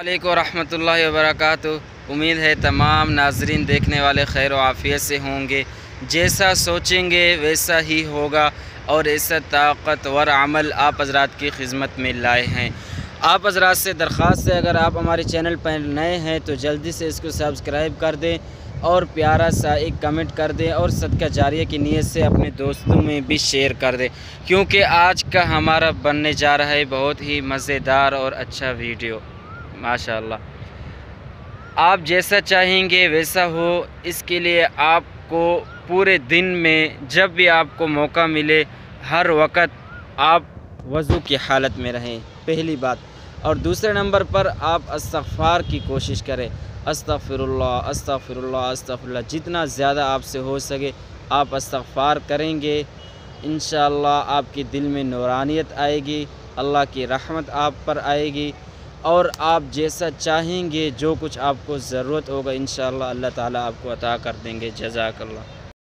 वालेकुम रहमतुल्लाहि व बरकातुहू। उम्मीद है तमाम नाज़रीन देखने वाले खैर व आफ़ियत से होंगे। जैसा सोचेंगे वैसा ही होगा और ऐसा ताकतवर अमल आप हज़रात की खिदमत में लाए हैं। आप हज़रात से दरख्वास्त है, अगर आप हमारे चैनल पर नए हैं तो जल्दी से इसको सब्सक्राइब कर दें और प्यारा सा एक कमेंट कर दें और सदका जारिया की नीयत से अपने दोस्तों में भी शेयर कर दें, क्योंकि आज का हमारा बनने जा रहा है बहुत ही मज़ेदार और अच्छा वीडियो। माशाअल्लाह आप जैसा चाहेंगे वैसा हो। इसके लिए आपको पूरे दिन में जब भी आपको मौका मिले हर वक्त आप वज़ू की हालत में रहें, पहली बात। और दूसरे नंबर पर आप इस्तिग़फ़ार की कोशिश करें, अस्तग़फ़िरुल्लाह अस्तग़फ़िरुल्लाह अस्तग़फ़िरुल्लाह। जितना ज़्यादा आपसे हो सके आप इस्तिग़फ़ार करेंगे, इंशाअल्लाह आपके दिल में नूरानियत आएगी, अल्लाह की रहमत आप पर आएगी और आप जैसा चाहेंगे जो कुछ आपको ज़रूरत होगा इंशाअल्लाह अल्लाह ताला आपको अता कर देंगे। जज़ाकल्लाह।